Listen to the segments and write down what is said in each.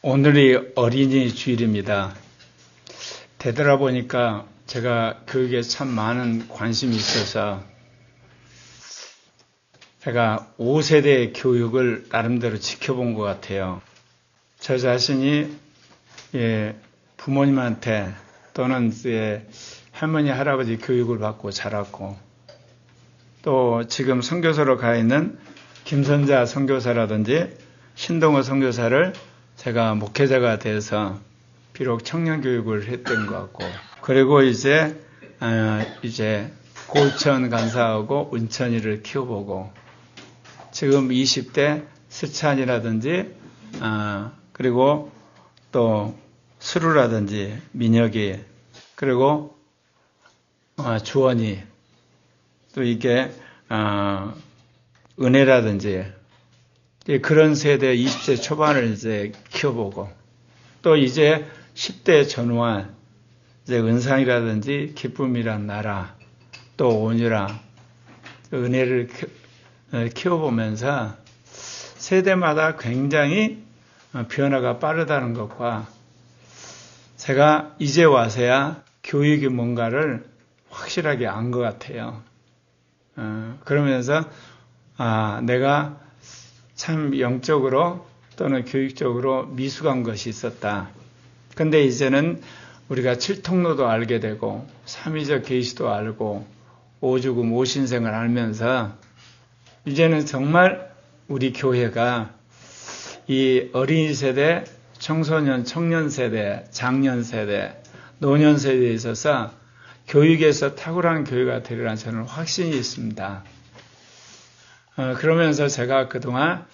오늘이 어린이 주일입니다. 되돌아보니까 제가 교육에 참 많은 관심이 있어서 제가 5세대 교육을 나름대로 지켜본 것 같아요. 저 자신이 부모님한테 또는 할머니, 할아버지 교육을 받고 자랐고, 또 지금 선교사로 가 있는 김선자 선교사라든지 신동호 선교사를 제가 목회자가 돼서 비록 청년 교육을 했던 것 같고, 그리고 이제 고천 간사하고 은천이를 키워보고, 지금 20대 스찬이라든지 그리고 또 수루라든지 민혁이, 그리고 주원이, 또 이게 은혜라든지 그런 세대 20세 초반을 이제 키워보고, 또 이제 10대 전후한 이제 은상이라든지 기쁨이란 나라, 또 온유라, 은혜를 키워보면서 세대마다 굉장히 변화가 빠르다는 것과, 제가 이제 와서야 교육이 뭔가를 확실하게 안 것 같아요. 그러면서 내가 참 영적으로 또는 교육적으로 미숙한 것이 있었다. 근데 이제는 우리가 칠통로도 알게 되고 삼위적 계시도 알고 오죽음 오신생을 알면서 이제는 정말 우리 교회가 이 어린이 세대, 청소년, 청년 세대, 장년 세대, 노년 세대에 있어서 교육에서 탁월한 교회가 되리라는 저는 확신이 있습니다. 그러면서 제가 그동안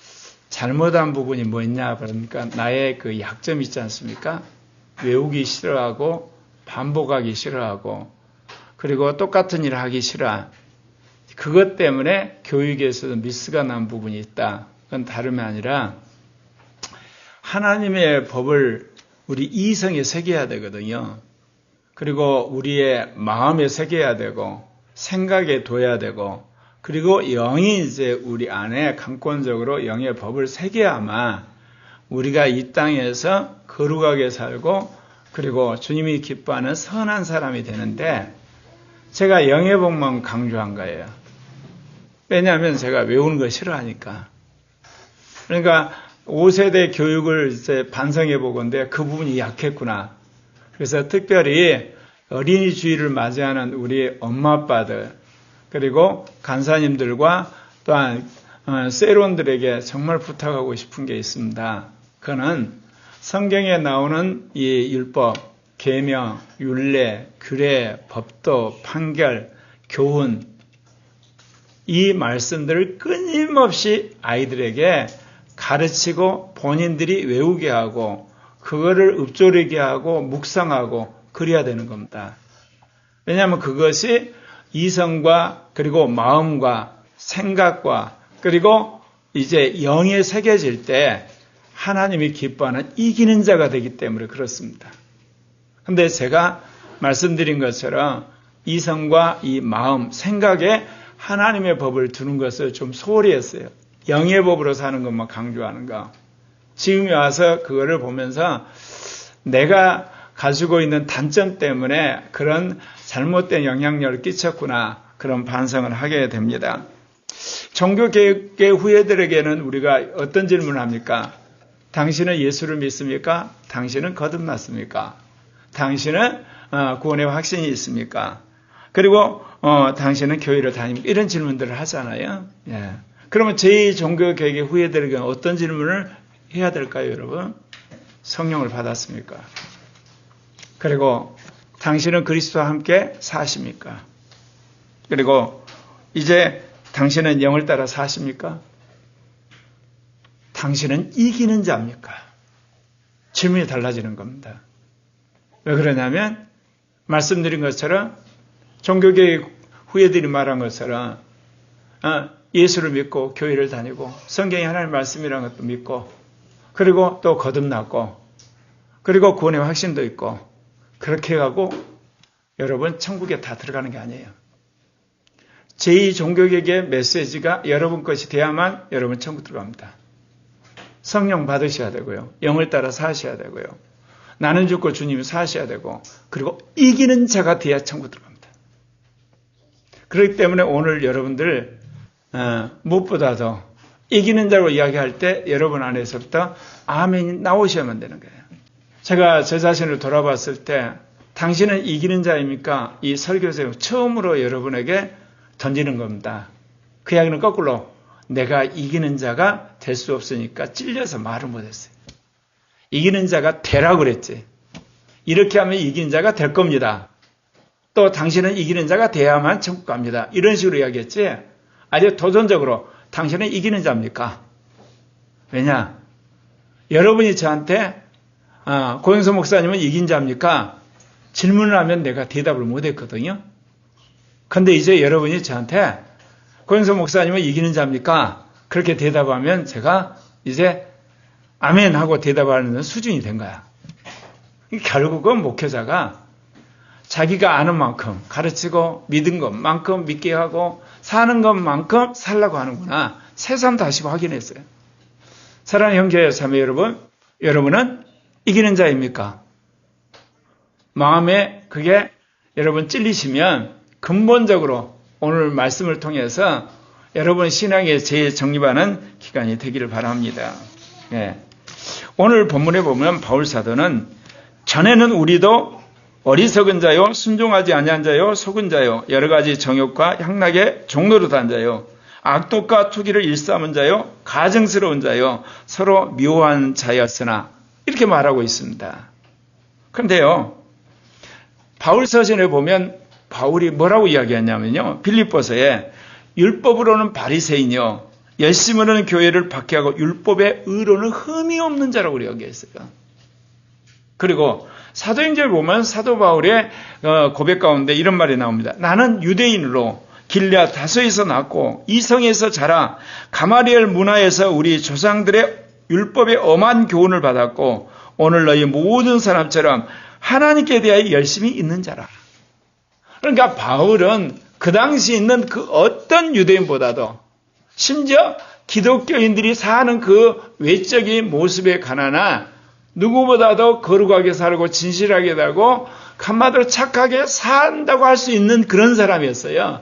잘못한 부분이 뭐 있냐, 그러니까 나의 그 약점이 있지 않습니까? 외우기 싫어하고 반복하기 싫어하고 그리고 똑같은 일을 하기 싫어. 그것 때문에 교육에서도 미스가 난 부분이 있다. 그건 다름이 아니라 하나님의 법을 우리 이성에 새겨야 되거든요. 그리고 우리의 마음에 새겨야 되고 생각에 둬야 되고, 그리고 영이 이제 우리 안에 강권적으로 영의 법을 새겨야만 우리가 이 땅에서 거룩하게 살고 그리고 주님이 기뻐하는 선한 사람이 되는데, 제가 영의 법만 강조한 거예요. 왜냐하면 제가 외우는 거 싫어하니까. 그러니까 5세대 교육을 이제 반성해 보건데 그 부분이 약했구나. 그래서 특별히 어린이 주일을 맞이하는 우리 엄마 아빠들, 그리고 간사님들과 또한 세론들에게 정말 부탁하고 싶은 게 있습니다. 그는 성경에 나오는 이 율법, 계명, 율례, 규례, 법도, 판결, 교훈, 이 말씀들을 끊임없이 아이들에게 가르치고 본인들이 외우게 하고 그거를 읊조리게 하고 묵상하고 그래야 되는 겁니다. 왜냐하면 그것이 이성과 그리고 마음과 생각과 그리고 이제 영에 새겨질 때 하나님이 기뻐하는 이기는 자가 되기 때문에 그렇습니다. 그런데 제가 말씀드린 것처럼 이성과 이 마음, 생각에 하나님의 법을 두는 것을 좀 소홀히 했어요. 영의 법으로 사는 것만 강조하는 거. 지금 와서 그거를 보면서 내가 가지고 있는 단점 때문에 그런 잘못된 영향력을 끼쳤구나, 그런 반성을 하게 됩니다. 종교개혁의 후예들에게는 우리가 어떤 질문을 합니까? 당신은 예수를 믿습니까? 당신은 거듭났습니까? 당신은 구원의 확신이 있습니까? 그리고 당신은 교회를 다닙니까? 이런 질문들을 하잖아요. 예. 그러면 제2종교개혁의 후예들에게는 어떤 질문을 해야 될까요, 여러분? 성령을 받았습니까? 그리고 당신은 그리스도와 함께 사십니까? 그리고 이제 당신은 영을 따라 사십니까? 당신은 이기는 자입니까? 질문이 달라지는 겁니다. 왜 그러냐면 말씀드린 것처럼 종교개혁 후예들이 말한 것처럼 예수를 믿고 교회를 다니고 성경이 하나님의 말씀이라는 것도 믿고 그리고 또 거듭났고 그리고 구원의 확신도 있고 그렇게 하고 여러분 천국에 다 들어가는 게 아니에요. 제2종교개혁의 메시지가 여러분 것이 돼야만 여러분 천국 들어갑니다. 성령 받으셔야 되고요. 영을 따라 사셔야 되고요. 나는 죽고 주님이 사셔야 되고, 그리고 이기는 자가 돼야 천국 들어갑니다. 그렇기 때문에 오늘 여러분들 무엇보다도 이기는 자로 이야기할 때 여러분 안에서부터 아멘이 나오셔야만 되는 거예요. 제가 저 자신을 돌아봤을 때 당신은 이기는 자입니까? 이 설교에서 처음으로 여러분에게 던지는 겁니다. 그 이야기는 거꾸로 내가 이기는 자가 될 수 없으니까 찔려서 말을 못했어요. 이기는 자가 되라고 그랬지. 이렇게 하면 이기는 자가 될 겁니다. 또 당신은 이기는 자가 돼야만 천국 갑니다. 이런 식으로 이야기했지. 아주 도전적으로 당신은 이기는 자입니까? 왜냐? 여러분이 저한테 고영서 목사님은 이긴 자입니까? 질문을 하면 내가 대답을 못했거든요. 근데 이제 여러분이 저한테 고영서 목사님은 이기는 자입니까? 그렇게 대답하면 제가 이제 아멘 하고 대답하는 수준이 된 거야. 결국은 목회자가 자기가 아는 만큼 가르치고 믿은 것만큼 믿게 하고 사는 것만큼 살라고 하는구나. 새삼 다시 확인했어요. 사랑하는 형제 자매 여러분, 여러분은 이기는 자입니까? 마음에 그게 여러분 찔리시면 근본적으로 오늘 말씀을 통해서 여러분 신앙의 재정립하는 기간이 되기를 바랍니다. 네. 오늘 본문에 보면 바울 사도는 전에는 우리도 어리석은 자요, 순종하지 아니한 자요, 속은 자요, 여러 가지 정욕과 향락의 종노릇한 자요, 악독과 투기를 일삼은 자요, 가증스러운 자요, 서로 묘한 자였으나 이렇게 말하고 있습니다. 그런데요, 바울 서신에 보면 바울이 뭐라고 이야기하냐면요, 빌립보서에 율법으로는 바리새인이요, 열심으로는 교회를 박해하고 율법의 의로는 흠이 없는 자라고 이야기했어요. 그리고 사도행전을 보면 사도 바울의 고백 가운데 이런 말이 나옵니다. 나는 유대인으로 길르앗 다소에서 낳고 이성에서 자라 가마리엘 문화에서 우리 조상들의 율법의 엄한 교훈을 받았고 오늘 너희 모든 사람처럼 하나님께 대하여 열심히 있는 자라. 그러니까 바울은 그 당시 있는 그 어떤 유대인보다도 심지어 기독교인들이 사는 그 외적인 모습에 관하나 누구보다도 거룩하게 살고 진실하게 살고 한마디로 착하게 산다고 할 수 있는 그런 사람이었어요.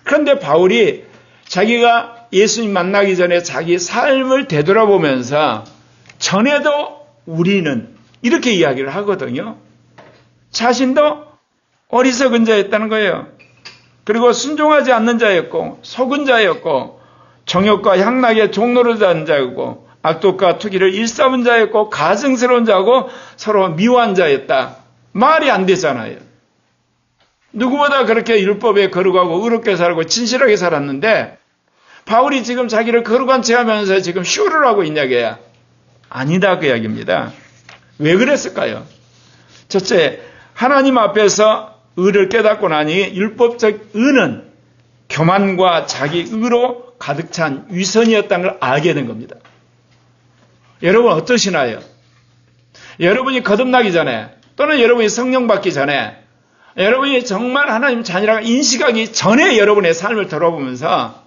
그런데 바울이 자기가 예수님 만나기 전에 자기 삶을 되돌아보면서 전에도 우리는 이렇게 이야기를 하거든요. 자신도 어리석은 자였다는 거예요. 그리고 순종하지 않는 자였고 속은 자였고 정욕과 향락의 종노릇한 자였고 악독과 투기를 일삼은 자였고 가증스러운 자고 서로 미워한 자였다. 말이 안 되잖아요. 누구보다 그렇게 율법에 거룩하고 의롭게 살고 진실하게 살았는데 바울이 지금 자기를 거룩한 체 하면서 지금 쇼를 하고 있냐고요. 아니다 그 이야기입니다. 왜 그랬을까요? 첫째, 하나님 앞에서 의를 깨닫고 나니 율법적 의는 교만과 자기 의로 가득 찬 위선이었다는 걸 알게 된 겁니다. 여러분 어떠시나요? 여러분이 거듭나기 전에 또는 여러분이 성령 받기 전에 여러분이 정말 하나님 자녀라고 인식하기 전에 여러분의 삶을 돌아보면서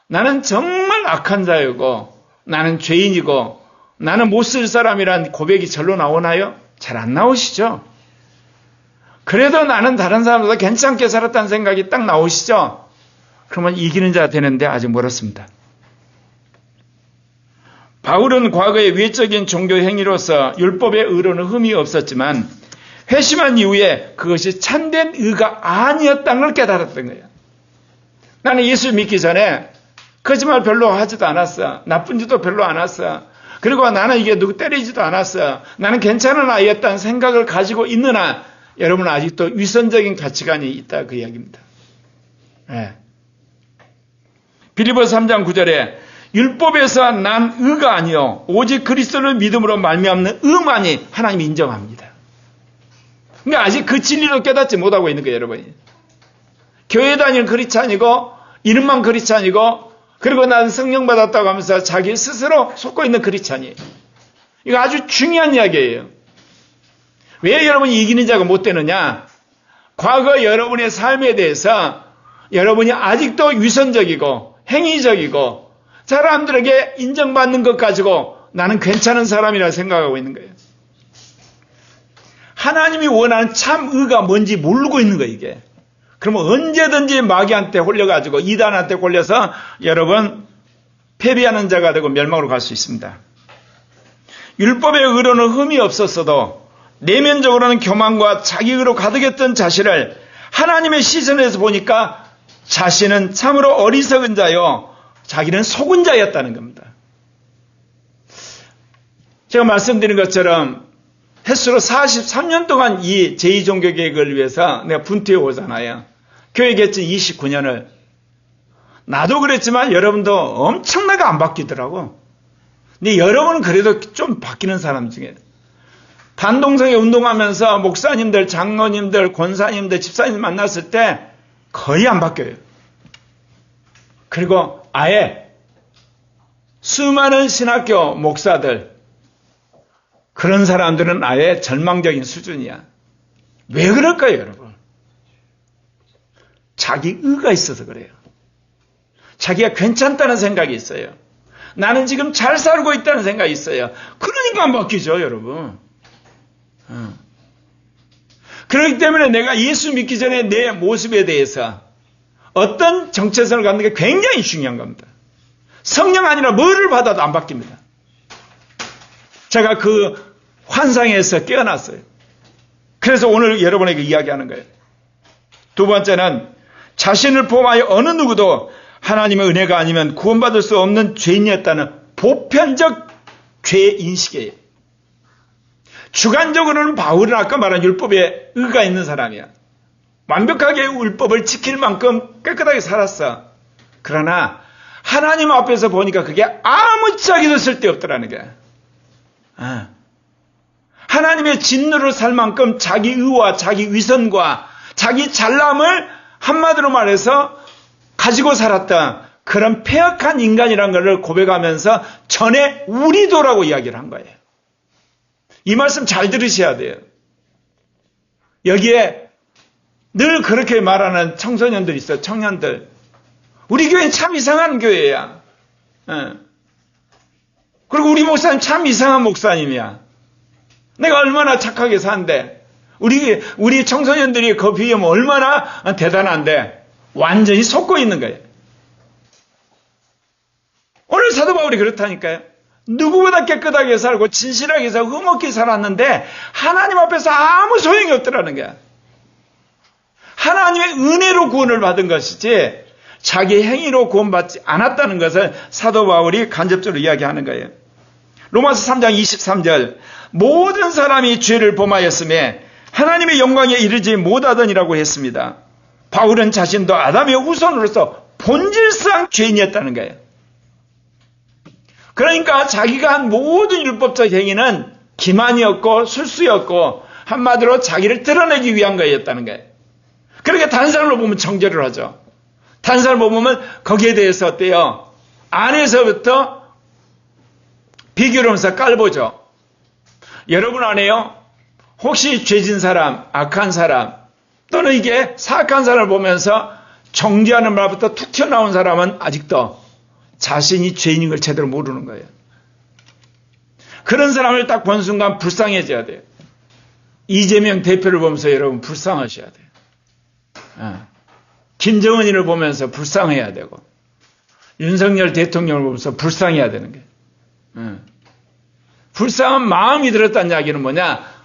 나는 정말 악한 자이고 나는 죄인이고 나는 못 쓸 사람이란 고백이 절로 나오나요? 잘 안 나오시죠? 그래도 나는 다른 사람보다 괜찮게 살았다는 생각이 딱 나오시죠? 그러면 이기는 자 되는데 아직 멀었습니다. 바울은 과거의 외적인 종교 행위로서 율법의 의로는 흠이 없었지만 회심한 이후에 그것이 참된 의가 아니었다는 걸 깨달았던 거예요. 나는 예수 믿기 전에 거짓말 별로 하지도 않았어. 나쁜 짓도 별로 안 했어. 그리고 나는 이게 누구 때리지도 않았어. 나는 괜찮은 아이였다는 생각을 가지고 있느나 여러분은 아직도 위선적인 가치관이 있다 그 이야기입니다. 네. 빌립보서 3장 9절에 율법에서 난 의가 아니요 오직 그리스도를 믿음으로 말미암는 의만이 하나님이 인정합니다. 그러니까 아직 그 진리를 깨닫지 못하고 있는 거예요, 여러분이. 교회 다니는 크리스찬이고 이름만 크리스찬이고 그리고 나는 성령 받았다고 하면서 자기 스스로 속고 있는 크리스찬이에요. 이거 아주 중요한 이야기예요. 왜 여러분이 이기는 자가 못 되느냐? 과거 여러분의 삶에 대해서 여러분이 아직도 위선적이고 행위적이고 사람들에게 인정받는 것 가지고 나는 괜찮은 사람이라 생각하고 있는 거예요. 하나님이 원하는 참 의가 뭔지 모르고 있는 거예요, 이게. 그러면 언제든지 마귀한테 홀려가지고 이단한테 홀려서 여러분 패배하는 자가 되고 멸망으로 갈 수 있습니다. 율법의 의로는 흠이 없었어도 내면적으로는 교만과 자기의로 가득했던 자신을 하나님의 시선에서 보니까 자신은 참으로 어리석은 자요, 자기는 속은 자였다는 겁니다. 제가 말씀드린 것처럼 횟수로 43년 동안 이 제2종교개혁을 위해서 내가 분투해 오잖아요. 교회 개천 29년을. 나도 그랬지만 여러분도 엄청나게 안 바뀌더라고. 근데 여러분은 그래도 좀 바뀌는 사람 중에. 단동성에 운동하면서 목사님들, 장로님들, 권사님들, 집사님 만났을 때 거의 안 바뀌어요. 그리고 아예 수많은 신학교 목사들, 그런 사람들은 아예 절망적인 수준이야. 왜 그럴까요, 여러분? 자기 의가 있어서 그래요. 자기가 괜찮다는 생각이 있어요. 나는 지금 잘 살고 있다는 생각이 있어요. 그러니까 안 바뀌죠, 여러분. 그렇기 때문에 내가 예수 믿기 전에 내 모습에 대해서 어떤 정체성을 갖는 게 굉장히 중요한 겁니다. 성령 아니라 뭐를 받아도 안 바뀝니다. 제가 그 환상에서 깨어났어요. 그래서 오늘 여러분에게 이야기하는 거예요. 두 번째는 자신을 포함하여 어느 누구도 하나님의 은혜가 아니면 구원받을 수 없는 죄인이었다는 보편적 죄인식이에요. 주관적으로는 바울은 아까 말한 율법에 의가 있는 사람이야. 완벽하게 율법을 지킬 만큼 깨끗하게 살았어. 그러나 하나님 앞에서 보니까 그게 아무짝에도 쓸데없더라는 거야. 하나님의 진노를 살 만큼 자기 의와 자기 위선과 자기 잘남을 한마디로 말해서 가지고 살았다. 그런 폐역한 인간이라는 것을 고백하면서 전에 우리도라고 이야기를 한 거예요. 이 말씀 잘 들으셔야 돼요. 여기에 늘 그렇게 말하는 청소년들 있어요. 청년들. 우리 교회는 참 이상한 교회야. 그리고 우리 목사님 참 이상한 목사님이야. 내가 얼마나 착하게 사는데 우리 청소년들이 그 비하면 얼마나 대단한데 완전히 속고 있는 거예요. 오늘 사도 바울이 그렇다니까요. 누구보다 깨끗하게 살고 진실하게 살고 흠없게 살았는데 하나님 앞에서 아무 소용이 없더라는 거야. 하나님의 은혜로 구원을 받은 것이지 자기 행위로 구원받지 않았다는 것을 사도 바울이 간접적으로 이야기하는 거예요. 로마서 3장 23절 모든 사람이 죄를 범하였음에 하나님의 영광에 이르지 못하더니라고 했습니다. 바울은 자신도 아담의 후손으로서 본질상 죄인이었다는 거예요. 그러니까 자기가 한 모든 율법적 행위는 기만이었고 술수였고 한마디로 자기를 드러내기 위한 거였다는 거예요. 그러니까 다른 사람을 보면 정죄를 하죠. 다른 사람을 보면 거기에 대해서 어때요? 안에서부터 비교를 하면서 깔보죠. 여러분 안에요? 혹시 죄진 사람, 악한 사람 또는 이게 사악한 사람을 보면서 정죄하는 말부터 툭 튀어나온 사람은 아직도 자신이 죄인인 걸 제대로 모르는 거예요. 그런 사람을 딱 본 순간 불쌍해져야 돼요. 이재명 대표를 보면서 여러분 불쌍하셔야 돼요. 김정은이를 보면서 불쌍해야 되고 윤석열 대통령을 보면서 불쌍해야 되는 거예요. 불쌍한 마음이 들었다는 이야기는 뭐냐?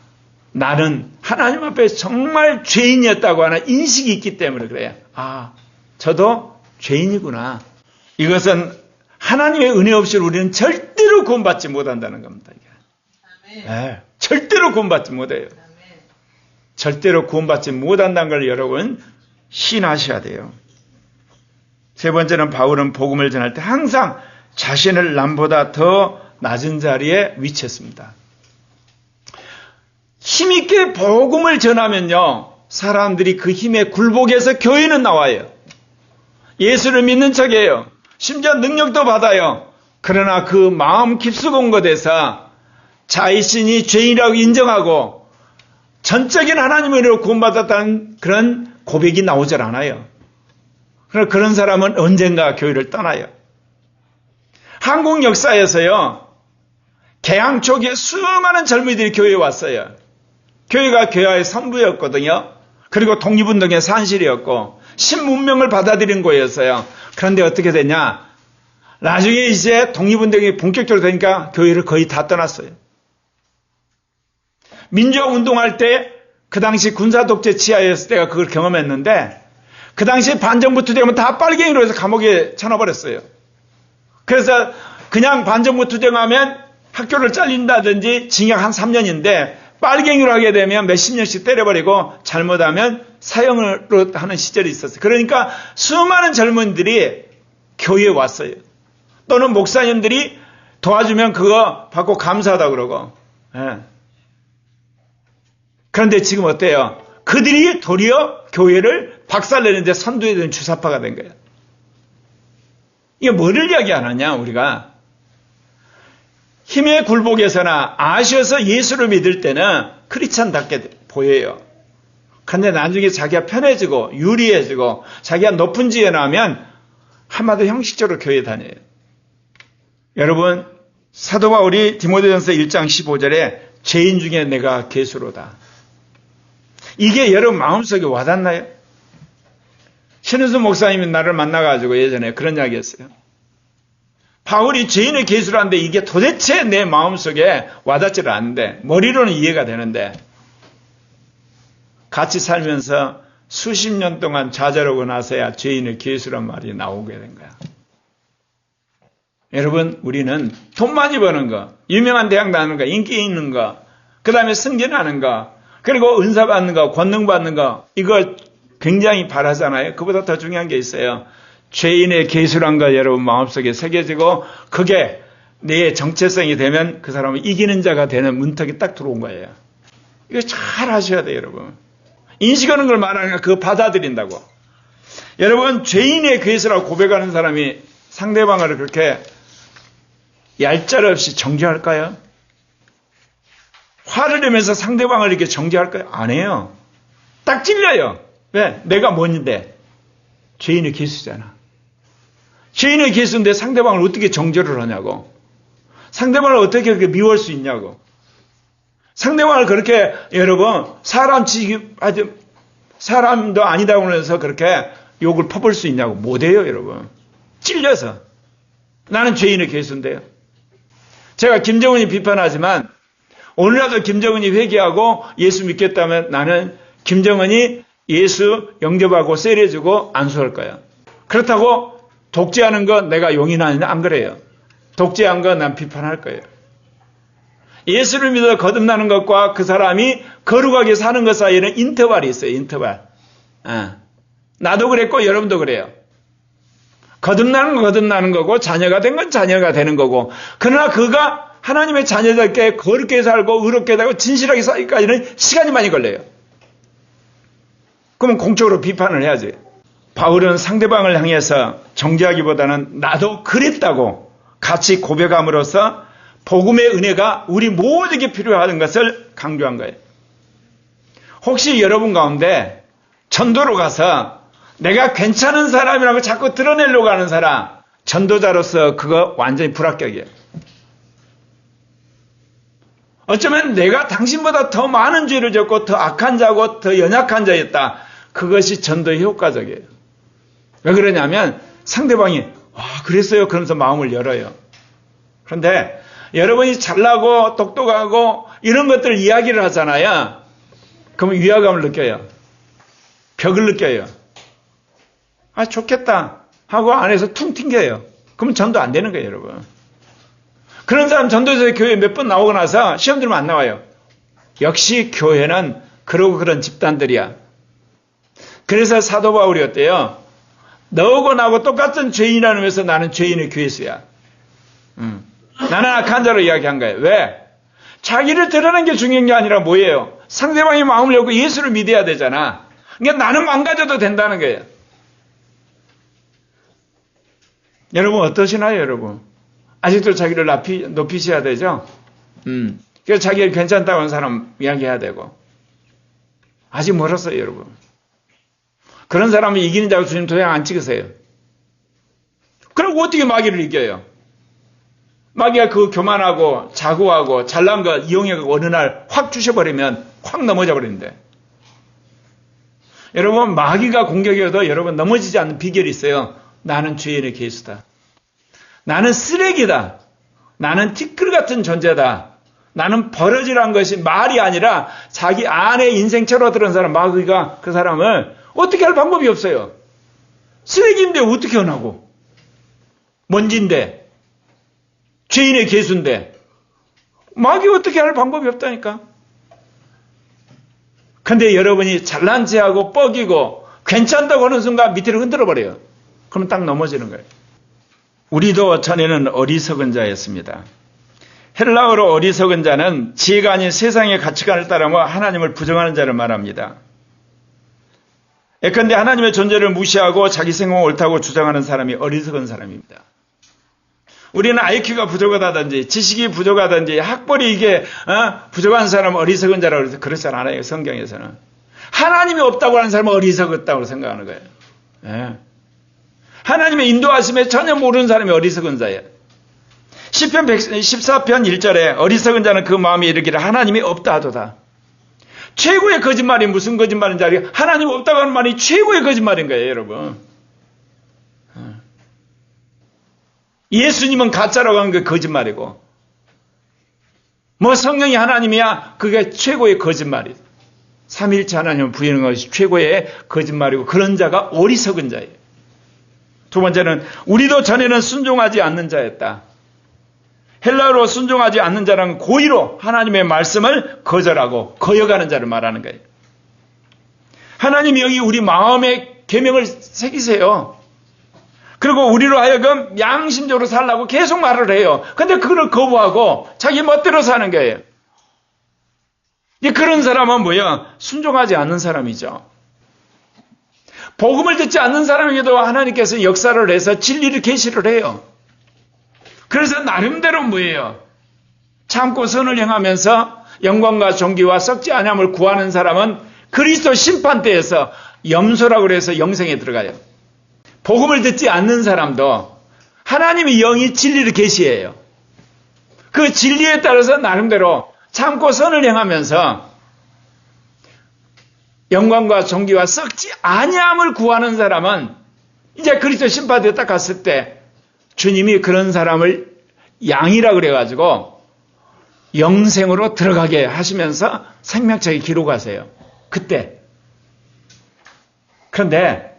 나는 하나님 앞에 정말 죄인이었다고 하는 인식이 있기 때문에 그래요. 아, 저도 죄인이구나. 이것은 하나님의 은혜 없이 우리는 절대로 구원받지 못한다는 겁니다. 네, 절대로 구원받지 못해요. 절대로 구원받지 못한다는 걸 여러분 신하셔야 돼요. 세 번째는 바울은 복음을 전할 때 항상 자신을 남보다 더 낮은 자리에 위치했습니다. 힘있게 복음을 전하면요, 사람들이 그 힘에 굴복해서 교회는 나와요. 예수를 믿는 척해요. 심지어 능력도 받아요. 그러나 그 마음 깊숙한 곳에서 자신이 죄인이라고 인정하고 전적인 하나님의 은혜로 구원받았다는 그런 고백이 나오질 않아요. 그러나 그런 사람은 언젠가 교회를 떠나요. 한국 역사에서요, 개항 초기에 수많은 젊은이들이 교회에 왔어요. 교회가 교회의 선부였거든요. 그리고 독립운동의 산실이었고 신문명을 받아들인 거였어요. 그런데 어떻게 되냐? 나중에 이제 독립운동이 본격적으로 되니까 교회를 거의 다 떠났어요. 민주화운동할 때 그 당시 군사독재 치하였을 때가 그걸 경험했는데 그 당시 반정부 투쟁하면 다 빨갱이로 해서 감옥에 쳐넣어버렸어요. 그래서 그냥 반정부 투쟁하면 학교를 잘린다든지 징역 한 3년인데 빨갱이로 하게 되면 몇십 년씩 때려버리고 잘못하면 사형으로 하는 시절이 있었어요. 그러니까 수많은 젊은이들이 교회에 왔어요. 또는 목사님들이 도와주면 그거 받고 감사하다 그러고. 예. 그런데 지금 어때요? 그들이 도리어 교회를 박살내는데 선두에 든 주사파가 된 거예요. 이게 뭐를 이야기하느냐 우리가. 힘의 굴복에서나 아쉬워서 예수를 믿을 때는 크리스찬답게 보여요. 그런데 나중에 자기가 편해지고 유리해지고 자기가 높은 지에 나면 한마디로 형식적으로 교회 다녀요. 여러분 사도 바울이 디모데전서 1장 15절에 죄인 중에 내가 괴수로다. 이게 여러분 마음속에 와닿나요? 신은수 목사님이 나를 만나가지고 예전에 그런 이야기 했어요. 바울이 죄인의 괴수라는데 이게 도대체 내 마음속에 와닿지를 않는데 머리로는 이해가 되는데 같이 살면서 수십 년 동안 좌절하고 나서야 죄인의 괴수란 말이 나오게 된 거야. 여러분 우리는 돈 많이 버는 거, 유명한 대학 나는 거, 인기 있는 거, 그 다음에 승진하는 거, 그리고 은사 받는 거, 권능 받는 거 이걸 굉장히 바라잖아요. 그보다 더 중요한 게 있어요. 죄인의 괴수란 거 여러분 마음속에 새겨지고 그게 내 정체성이 되면 그 사람은 이기는 자가 되는 문턱이 딱 들어온 거예요. 이거 잘 하셔야 돼요, 여러분. 인식하는 걸 말하니까 그거 받아들인다고. 여러분 죄인의 괴수라고 고백하는 사람이 상대방을 그렇게 얄짤없이 정죄할까요? 화를 내면서 상대방을 이렇게 정죄할까요? 안 해요. 딱 찔려요. 왜? 내가 뭔데? 죄인의 괴수잖아. 죄인의 괴수인데 상대방을 어떻게 정죄를 하냐고. 상대방을 어떻게 그렇게 미워할 수 있냐고. 상대방을 그렇게 여러분 사람 취급하지 사람도 아니다고 해서 그렇게 욕을 퍼볼 수 있냐고. 못해요 여러분. 찔려서. 나는 죄인의 괴수인데요. 제가 김정은이 비판하지만 오늘날도 김정은이 회개하고 예수 믿겠다면 나는 김정은이 예수 영접하고 세례주고 안수할 거야. 그렇다고 독재하는 거 내가 용인하느냐? 안 그래요. 독재한 거 난 비판할 거예요. 예수를 믿어 거듭나는 것과 그 사람이 거룩하게 사는 것 사이에는 인터벌이 있어요. 인터벌. 나도 그랬고 여러분도 그래요. 거듭나는 건 거듭나는 거고 자녀가 된 건 자녀가 되는 거고 그러나 그가 하나님의 자녀답게 거룩게 살고 의롭게 되고 진실하게 살기까지는 시간이 많이 걸려요. 그러면 공적으로 비판을 해야지. 바울은 상대방을 향해서 정죄하기보다는 나도 그랬다고 같이 고백함으로써 복음의 은혜가 우리 모두에게 필요한 것을 강조한 거예요. 혹시 여러분 가운데 전도로 가서 내가 괜찮은 사람이라고 자꾸 드러내려고 하는 사람, 전도자로서 그거 완전히 불합격이에요. 어쩌면 내가 당신보다 더 많은 죄를 졌고 더 악한 자고 더 연약한 자였다. 그것이 전도에 효과적이에요. 왜 그러냐면 상대방이 그랬어요. 그러면서 마음을 열어요. 그런데 여러분이 잘나고 똑똑하고 이런 것들 이야기를 하잖아요. 그러면 위화감을 느껴요. 벽을 느껴요. 좋겠다 하고 안에서 퉁 튕겨요. 그러면 전도 안 되는 거예요, 여러분. 그런 사람 전도에서 교회 몇 번 나오고 나서 시험 들으면 안 나와요. 역시 교회는 그러고 그런 집단들이야. 그래서 사도 바울이 어때요? 너하고 나하고 똑같은 죄인이라는 면서 나는 죄인의 괴수야. 나는 악한 자로 이야기한 거예요. 왜? 자기를 드러내는 게 중요한 게 아니라 뭐예요? 상대방의 마음을 열고 예수를 믿어야 되잖아. 그러니까 나는 망가져도 된다는 거예요. 여러분 어떠시나요, 여러분? 아직도 자기를 높이셔야 되죠? 그래서 자기를 괜찮다고 하는 사람 이야기해야 되고. 아직 멀었어요, 여러분. 그런 사람을 이기는 자고 주님 도장 안 찍으세요. 그럼 어떻게 마귀를 이겨요? 마귀가 그 교만하고 자고하고 잘난 거 이용해가지고 어느 날 확 주셔버리면 확 넘어져 버리는데, 여러분 마귀가 공격해도 여러분 넘어지지 않는 비결이 있어요. 나는 죄인의 개수다. 나는 쓰레기다. 나는 티끌 같은 존재다. 나는 버러지란 것이 말이 아니라 자기 안에 인생처럼 들은 사람, 마귀가 그 사람을 어떻게 할 방법이 없어요. 쓰레기인데 어떻게 하나고, 먼지인데, 죄인의 개수인데, 마귀 어떻게 할 방법이 없다니까. 근데 여러분이 잘난 체하고 뻐기고 괜찮다고 하는 순간 밑으로 흔들어 버려요. 그럼 딱 넘어지는 거예요. 우리도 전에는 어리석은 자였습니다. 헬라어로 어리석은 자는 지혜가 아닌 세상의 가치관을 따르며 하나님을 부정하는 자를 말합니다. 예컨대 하나님의 존재를 무시하고 자기 생각은 옳다고 주장하는 사람이 어리석은 사람입니다. 우리는 IQ가 부족하다든지 지식이 부족하다든지 학벌이 이게 부족한 사람은 어리석은 자라고 해서 그렇지 않아요. 성경에서는. 하나님이 없다고 하는 사람은 어리석었다고 생각하는 거예요. 예. 하나님의 인도하심에 전혀 모르는 사람이 어리석은 자예요. 시편 14편 1절에 어리석은 자는 그 마음에 이르기를 하나님이 없다 하도다. 최고의 거짓말이 무슨 거짓말인지 알아요? 하나님 없다고 하는 말이 최고의 거짓말인 거예요, 여러분. 예수님은 가짜라고 하는 게 거짓말이고, 뭐 성령이 하나님이야, 그게 최고의 거짓말이에요. 삼위일체 하나님을 부인하는 것이 최고의 거짓말이고, 그런 자가 어리석은 자예요. 두 번째는 우리도 전에는 순종하지 않는 자였다. 헬라어로 순종하지 않는 자는 고의로 하나님의 말씀을 거절하고 거역하는 자를 말하는 거예요. 하나님이 여기 우리 마음에 계명을 새기세요. 그리고 우리로 하여금 양심적으로 살라고 계속 말을 해요. 근데 그걸 거부하고 자기 멋대로 사는 거예요. 그런 사람은 뭐야? 순종하지 않는 사람이죠. 복음을 듣지 않는 사람에게도 하나님께서 역사를 해서 진리를 계시를 해요. 그래서 나름대로 뭐예요? 참고 선을 행하면서 영광과 존귀와 썩지 아니함을 구하는 사람은 그리스도 심판대에서 염소라고 해서 영생에 들어가요. 복음을 듣지 않는 사람도 하나님의 영이 진리를 계시해요. 그 진리에 따라서 나름대로 참고 선을 행하면서 영광과 존귀와 썩지 아니함을 구하는 사람은 이제 그리스도 심판대에 딱 갔을 때 주님이 그런 사람을 양이라 그래가지고 영생으로 들어가게 하시면서 생명책에 기록하세요. 그때. 그런데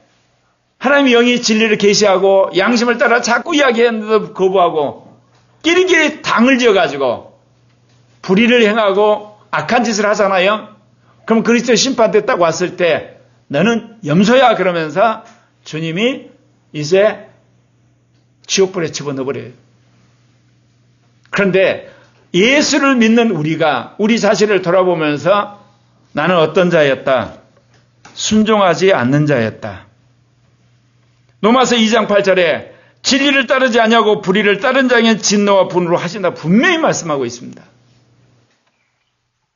하나님의 영이 진리를 계시하고 양심을 따라 자꾸 이야기했는데도 거부하고 끼리끼리 당을 지어가지고 불의를 행하고 악한 짓을 하잖아요. 그럼 그리스도 심판대 딱 왔을 때 너는 염소야 그러면서 주님이 이제 지옥불에 집어넣어버려요. 그런데 예수를 믿는 우리가 우리 자신을 돌아보면서 나는 어떤 자였다? 순종하지 않는 자였다. 로마서 2장 8절에 진리를 따르지 아니하고 불의를 따른 자에게는 진노와 분노로 하신다 분명히 말씀하고 있습니다.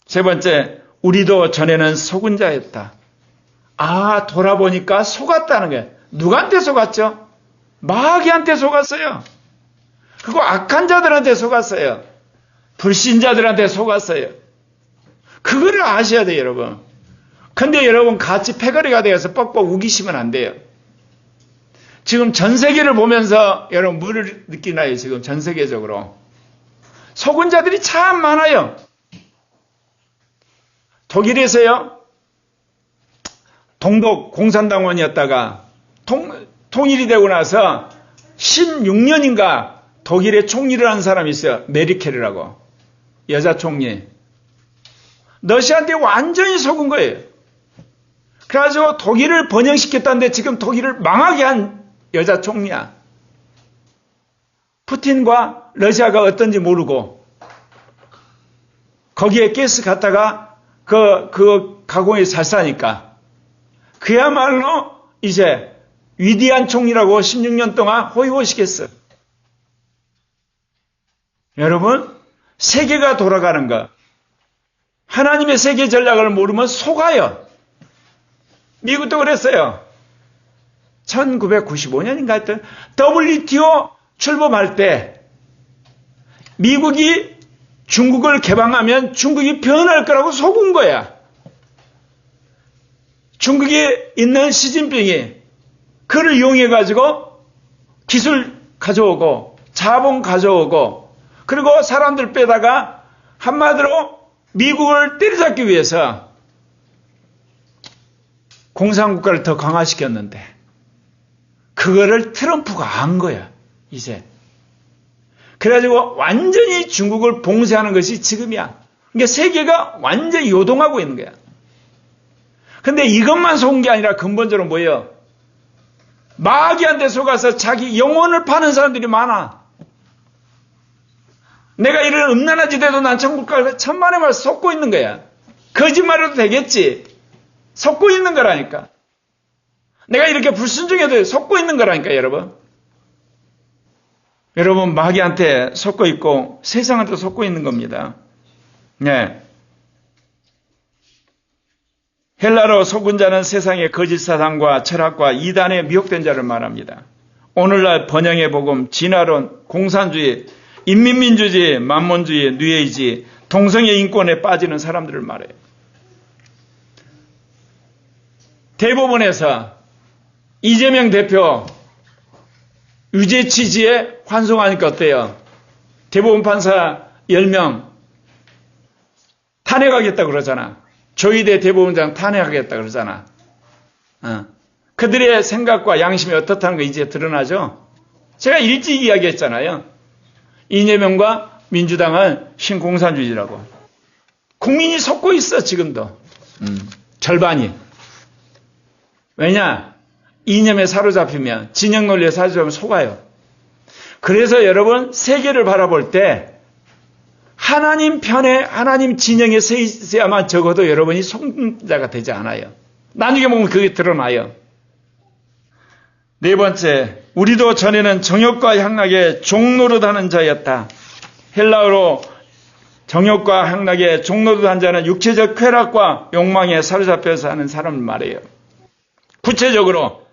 세 번째, 우리도 전에는 속은 자였다. 돌아보니까 속았다는 거예요. 누구한테 속았죠? 마귀한테 속았어요. 그리고 악한 자들한테 속았어요. 불신자들한테 속았어요. 그거를 아셔야 돼요, 여러분. 근데 여러분 같이 패거리가 되어서 뻑뻑 우기시면 안 돼요. 지금 전 세계를 보면서 여러분 뭐를 느끼나요? 지금 전 세계적으로. 속은 자들이 참 많아요. 독일에서요. 동독 공산당원이었다가 통일이 되고 나서 16년인가 독일의 총리를 한 사람이 있어요. 메르켈이라고. 여자 총리. 러시아한테 완전히 속은 거예요. 그래가지고 독일을 번영시켰다는데 지금 독일을 망하게 한 여자 총리야. 푸틴과 러시아가 어떤지 모르고 거기에 가스 갖다가 그 가공에서 잘 사니까 그야말로 이제 위대한 총리라고 16년 동안 호의호식했어요. 여러분, 세계가 돌아가는 것, 하나님의 세계 전략을 모르면 속아요. 미국도 그랬어요. 1995년인가 했던 WTO 출범할 때 미국이 중국을 개방하면 중국이 변할 거라고 속은 거야. 중국에 있는 시진핑이 그를 이용해가지고 기술 가져오고 자본 가져오고 그리고 사람들 빼다가 한마디로 미국을 때려잡기 위해서 공산국가를 더 강화시켰는데 그거를 트럼프가 안 거야, 이제. 그래가지고 완전히 중국을 봉쇄하는 것이 지금이야. 그러니까 세계가 완전히 요동하고 있는 거야. 근데 이것만 속은 게 아니라 근본적으로 뭐예요? 마귀한테 속아서 자기 영혼을 파는 사람들이 많아. 내가 이런 음란한 지대도 난 천국 갈 천만의 말 속고 있는 거야. 거짓말해도 되겠지. 속고 있는 거라니까. 내가 이렇게 불순종해도 속고 있는 거라니까, 여러분. 여러분, 마귀한테 속고 있고 세상한테 속고 있는 겁니다. 네. 헬라로 속은 자는 세상의 거짓 사상과 철학과 이단에 미혹된 자를 말합니다. 오늘날 번영의 복음, 진화론, 공산주의, 인민민주주의, 만몬주의, 뉴에이지, 동성애 인권에 빠지는 사람들을 말해요. 대법원에서 이재명 대표 유죄 취지에 환송하니까 어때요? 대법원 판사 10명 탄핵하겠다 그러잖아. 조희대 대법원장 탄핵하겠다 그러잖아. 그들의 생각과 양심이 어떻다는 거 이제 드러나죠? 제가 일찍 이야기했잖아요. 이재명과 민주당은 신공산주의라고. 국민이 속고 있어, 지금도. 절반이. 왜냐? 이념에 사로잡히면, 진영 논리에 사로잡히면 속아요. 그래서 여러분, 세계를 바라볼 때 하나님 편에, 하나님 진영에 서 있어야만 적어도 여러분이 속자가 되지 않아요. 나중에 보면 그게 드러나요. 네 번째, 우리도 전에는 정욕과 향락에 종노릇하는 자였다. 헬라어로 정욕과 향락에 종노릇한 자는 육체적 쾌락과 욕망에 사로잡혀서 하는 사람을 말해요. 구체적으로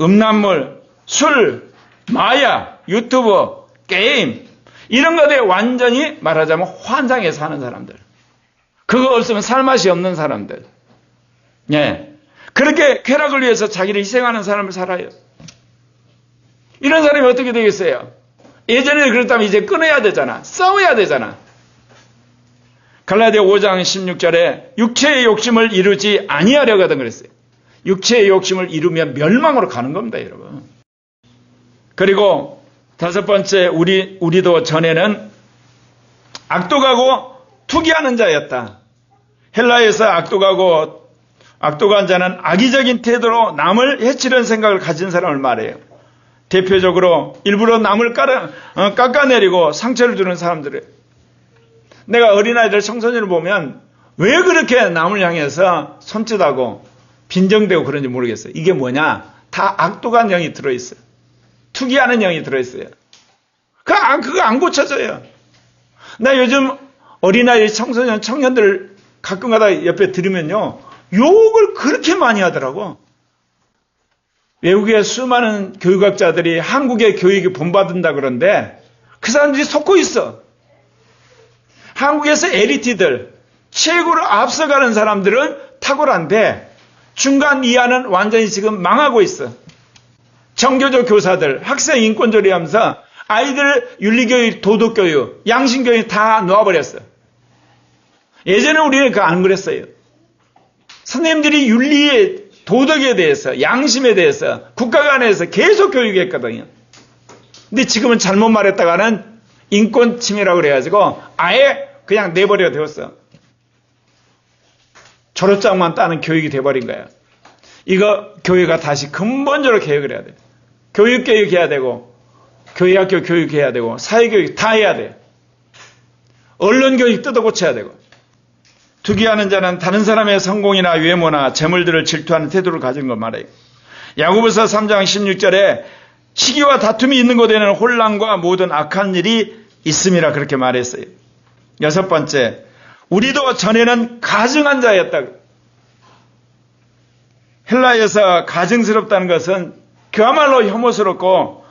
음란물, 술, 마약, 유튜브, 게임 이런 것에 완전히 말하자면 환상에 사는 사람들. 그거 없으면 살맛이 없는 사람들. 예. 그렇게 쾌락을 위해서 자기를 희생하는 사람을 살아요. 이런 사람이 어떻게 되겠어요? 예전에 그렇다면 이제 끊어야 되잖아. 싸워야 되잖아. 갈라디아 5장 16절에 육체의 욕심을 이루지 아니하려거든 그랬어요. 육체의 욕심을 이루면 멸망으로 가는 겁니다, 여러분. 그리고 다섯 번째, 우리도 전에는 악독하고 투기하는 자였다. 헬라에서 악독한 자는 악의적인 태도로 남을 해치려는 생각을 가진 사람을 말해요. 대표적으로 일부러 남을 깎아내리고 상처를 주는 사람들이에요. 내가 어린아이들, 청소년을 보면 왜 그렇게 남을 향해서 손짓하고 빈정대고 그런지 모르겠어요. 이게 뭐냐? 다 악독한 영이 들어있어요. 투기하는 영이 들어있어요. 그거 안 고쳐져요. 나 요즘 어린아이, 청소년, 청년들 가끔가다 옆에 들으면요. 욕을 그렇게 많이 하더라고. 외국의 수많은 교육학자들이 한국의 교육이 본받는다 그러는데 그 사람들이 속고 있어. 한국에서 엘리트들, 최고로 앞서가는 사람들은 탁월한데 중간 이하는 완전히 지금 망하고 있어. 정교조 교사들, 학생 인권조리 하면서 아이들 윤리교육, 도덕교육, 양심교육 다 놓아버렸어. 예전에 우리는 그거 안 그랬어요. 선생님들이 윤리에, 도덕에 대해서, 양심에 대해서, 국가관에서 계속 교육했거든요. 근데 지금은 잘못 말했다가는 인권 침해라고 그래가지고 아예 그냥 내버려 두었어. 졸업장만 따는 교육이 돼버린 거야. 이거 교회가 다시 근본적으로 개혁을 해야 돼. 교육개혁 해야 되고, 교회학교 교육해야 되고, 사회교육 다 해야 돼. 언론교육 뜯어 고쳐야 되고. 투기하는 자는 다른 사람의 성공이나 외모나 재물들을 질투하는 태도를 가진 것 말해요. 야고보서 3장 16절에 시기와 다툼이 있는 곳에는 혼란과 모든 악한 일이 있음이라 그렇게 말했어요. 여섯 번째, 우리도 전에는 가증한 자였다. 헬라에서 가증스럽다는 것은 그야말로 혐오스럽고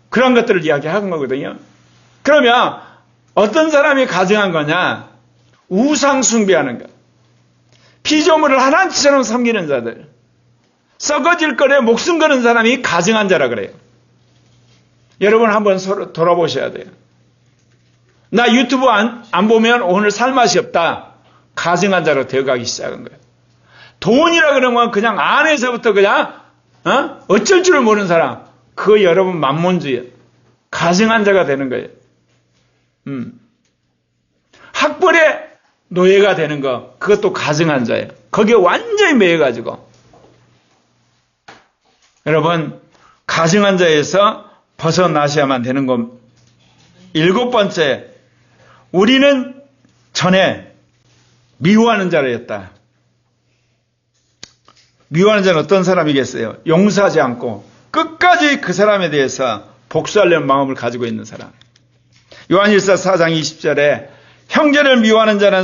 그런 것들을 이야기하는 거거든요. 그러면 어떤 사람이 가증한 거냐? 우상 숭배하는 것. 피조물을 하나님처럼 섬기는 자들. 썩어질 거래 목숨 거는 사람이 가증한 자라 그래요. 여러분 한번 서로 돌아보셔야 돼요. 나 유튜브 안 보면 오늘 살 맛이 없다. 가증한 자로 되어가기 시작한 거예요. 돈이라 그러면 그냥 안에서부터 그냥 어쩔 줄을 모르는 사람. 그거 여러분 만몬주의. 가증한 자가 되는 거예요. 학벌의 노예가 되는 거. 그것도 가증한 자예요. 거기에 완전히 매여가지고. 여러분 가증한 자에서 벗어나셔야만 되는 겁니다. 7번째, 우리는 전에 미워하는 자였다. 미워하는 자는 어떤 사람이겠어요? 용서하지 않고 끝까지 그 사람에 대해서 복수하려는 마음을 가지고 있는 사람. 요한일서 4장 20절에 형제를 미워하는 자는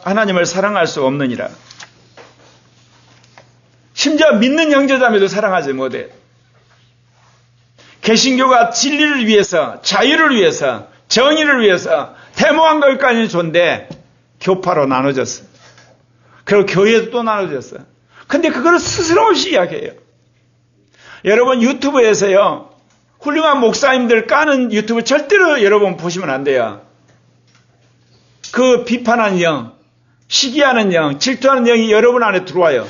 하나님을 사랑할 수 없느니라. 심지어 믿는 형제자매도 사랑하지 못해. 개신교가 진리를 위해서, 자유를 위해서, 정의를 위해서 대모한 것까지는 좋은데 교파로 나눠졌어. 그리고 교회도 또 나눠졌어. 근데 그걸 스스럼없이 이야기해요. 여러분 유튜브에서요, 훌륭한 목사님들 까는 유튜브 절대로 여러분 보시면 안 돼요. 그 비판하는 영, 시기하는 영, 질투하는 영이 여러분 안에 들어와요.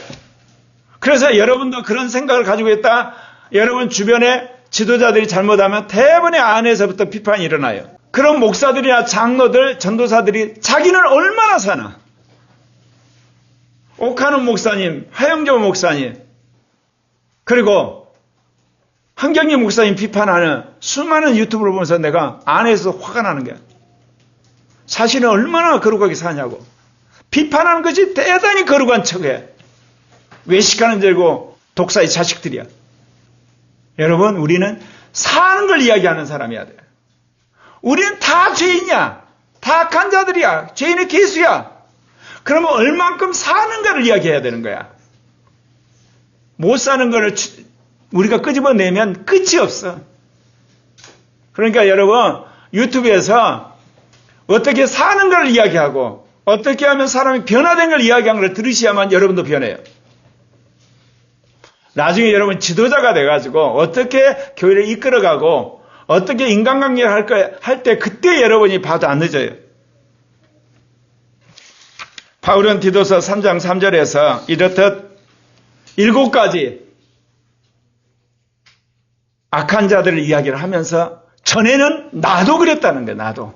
그래서 여러분도 그런 생각을 가지고 있다. 여러분 주변에 지도자들이 잘못하면 대부분의 안에서부터 비판이 일어나요. 그런 목사들이나 장로들, 전도사들이 자기는 얼마나 사나. 옥하는 목사님, 하영조 목사님, 그리고 한경림 목사님 비판하는 수많은 유튜브를 보면서 내가 안에서 화가 나는 거야. 자신은 얼마나 거룩하게 사냐고. 비판하는 것이 대단히 거룩한 척해. 외식하는 자고 독사의 자식들이야. 여러분 우리는 사는 걸 이야기하는 사람이어야 돼. 우리는 다 죄인이야. 다 악한 자들이야. 죄인의 개수야. 그러면 얼만큼 사는가를 이야기해야 되는 거야. 못 사는 거를 우리가 끄집어내면 끝이 없어. 그러니까 여러분 유튜브에서 어떻게 사는 걸 이야기하고 어떻게 하면 사람이 변화된 걸 이야기하는 걸 들으셔야만 여러분도 변해요. 나중에 여러분 지도자가 돼가지고 어떻게 교회를 이끌어가고 어떻게 인간관계를 할 때 그때 여러분이 봐도 안 늦어요. 바울은 디도서 3장 3절에서 이렇듯 7가지 악한 자들을 이야기를 하면서 전에는 나도 그랬다는 거예요. 나도.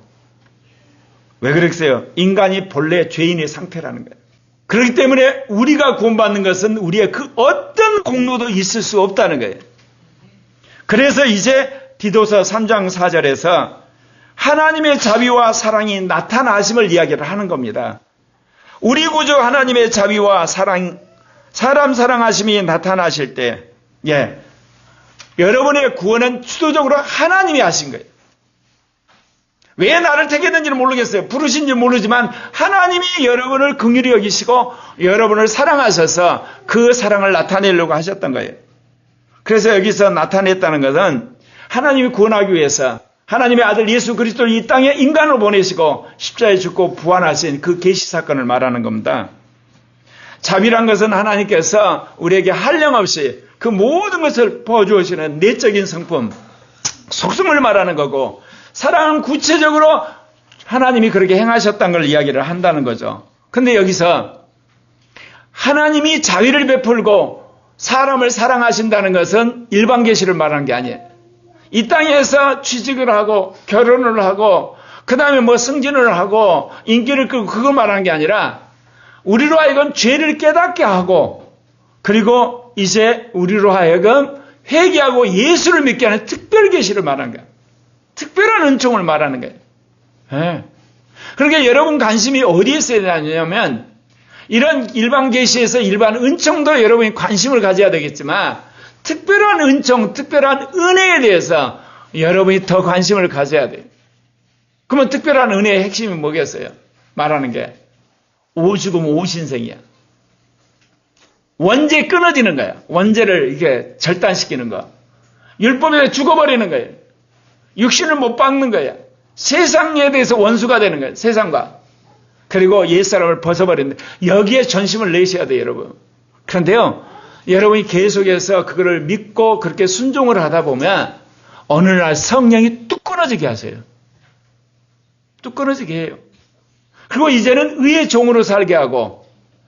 왜 그랬어요? 인간이 본래 죄인의 상태라는 거예요. 그렇기 때문에 우리가 구원받는 것은 우리의 그 어떤 공로도 있을 수 없다는 거예요. 그래서 이제 디도서 3장 4절에서 하나님의 자비와 사랑이 나타나심을 이야기를 하는 겁니다. 우리 구주 하나님의 자비와 사랑, 사람 사랑하심이 나타나실 때, 여러분의 구원은 주도적으로 하나님이 하신 거예요. 왜 나를 택했는지는 모르겠어요. 부르신지 모르지만 하나님이 여러분을 긍휼히 여기시고 여러분을 사랑하셔서 그 사랑을 나타내려고 하셨던 거예요. 그래서 여기서 나타냈다는 것은 하나님이 구원하기 위해서 하나님의 아들 예수 그리스도를 이 땅에 인간으로 보내시고 십자가에 죽고 부활하신 그 계시 사건을 말하는 겁니다. 자비란 것은 하나님께서 우리에게 한량없이 그 모든 것을 부어주시는 내적인 성품, 속성을 말하는 거고, 사랑은 구체적으로 하나님이 그렇게 행하셨다는 걸 이야기를 한다는 거죠. 근데 여기서 하나님이 자비를 베풀고 사람을 사랑하신다는 것은 일반 계시를 말하는 게 아니에요. 이 땅에서 취직을 하고 결혼을 하고 그 다음에 뭐 승진을 하고 인기를 끌고 그걸 말하는 게 아니라 우리로 하여금 죄를 깨닫게 하고 그리고 이제 우리로 하여금 회개하고 예수를 믿게 하는 특별 계시를 말하는 거예요. 특별한 은총을 말하는 거예요. 그러니까 여러분 관심이 어디에 있어야 되냐면 이런 일반 계시에서 일반 은총도 여러분이 관심을 가져야 되겠지만 특별한 은총, 특별한 은혜에 대해서 여러분이 더 관심을 가져야 돼요. 그러면 특별한 은혜의 핵심이 뭐겠어요? 말하는 게 오죽음 오신생이야. 원죄 끊어지는 거야. 원죄를 이렇게 절단시키는 거. 율법에 죽어버리는 거예요. 육신을 못 박는 거야. 세상에 대해서 원수가 되는 거예요. 세상과. 그리고 옛사람을 벗어버리는데 여기에 전심을 내셔야 돼요, 여러분. 그런데요, 여러분이 계속해서 그거를 믿고 그렇게 순종을 하다 보면 어느 날 성령이 뚝 끊어지게 하세요. 뚝 끊어지게 해요. 그리고 이제는 의의 종으로 살게 하고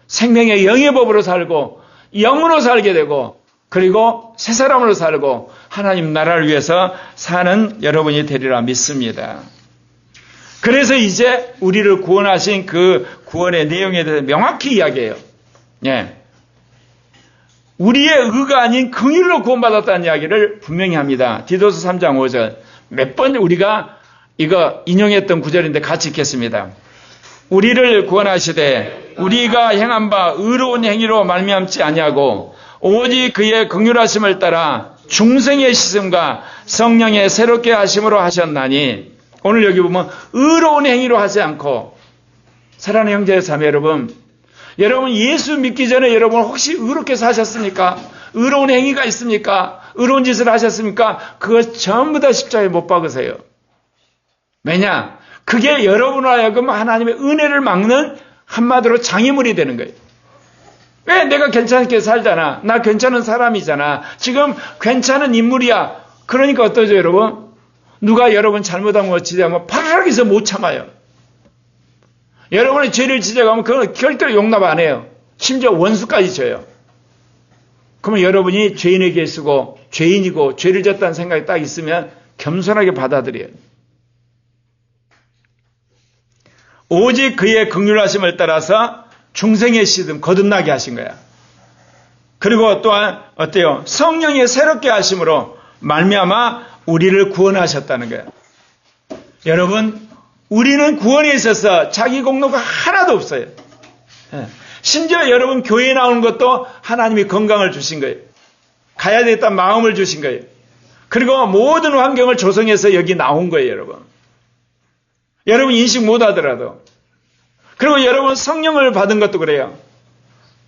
생명의 영의 법으로 살고 영으로 살게 되고 그리고 새 사람으로 살고 하나님 나라를 위해서 사는 여러분이 되리라 믿습니다. 그래서 이제 우리를 구원하신 그 구원의 내용에 대해서 명확히 이야기해요. 예. 우리의 의가 아닌 긍휼로 구원받았다는 이야기를 분명히 합니다. 디도서 3장 5절. 몇 번 우리가 이거 인용했던 구절인데 같이 읽겠습니다. 우리를 구원하시되 우리가 행한 바 의로운 행위로 말미암지 아니하고 오직 그의 긍휼하심을 따라 중생의 씻음과 성령의 새롭게 하심으로 하셨나니 오늘 여기 보면 의로운 행위로 하지 않고 사랑하는 형제 자매 여러분 예수 믿기 전에 여러분 혹시 의롭게 사셨습니까? 의로운 행위가 있습니까? 의로운 짓을 하셨습니까? 그거 전부 다 십자가에 못 박으세요. 왜냐? 그게 여러분으로 하여금 하나님의 은혜를 막는 한마디로 장애물이 되는 거예요. 왜? 내가 괜찮게 살잖아. 나 괜찮은 사람이잖아. 지금 괜찮은 인물이야. 그러니까 어떠죠, 여러분? 누가 여러분 잘못한 거 지적하면 파라락해서 못 참아요. 여러분의 죄를 지적하면 그건 절대로 용납 안 해요. 심지어 원수까지 져요. 그러면 여러분이 죄인에게 쓰고 죄인이고 죄를 졌다는 생각이 딱 있으면 겸손하게 받아들여요. 오직 그의 긍휼하심을 따라서 중생의 씻음 거듭나게 하신 거야. 그리고 또한 어때요? 성령의 새롭게 하심으로 말미암아 우리를 구원하셨다는 거야. 여러분, 우리는 구원에 있어서 자기 공로가 하나도 없어요. 심지어 여러분 교회에 나오는 것도 하나님이 건강을 주신 거예요. 가야 되겠다는 마음을 주신 거예요. 그리고 모든 환경을 조성해서 여기 나온 거예요, 여러분. 여러분 인식 못 하더라도. 그리고 여러분 성령을 받은 것도 그래요.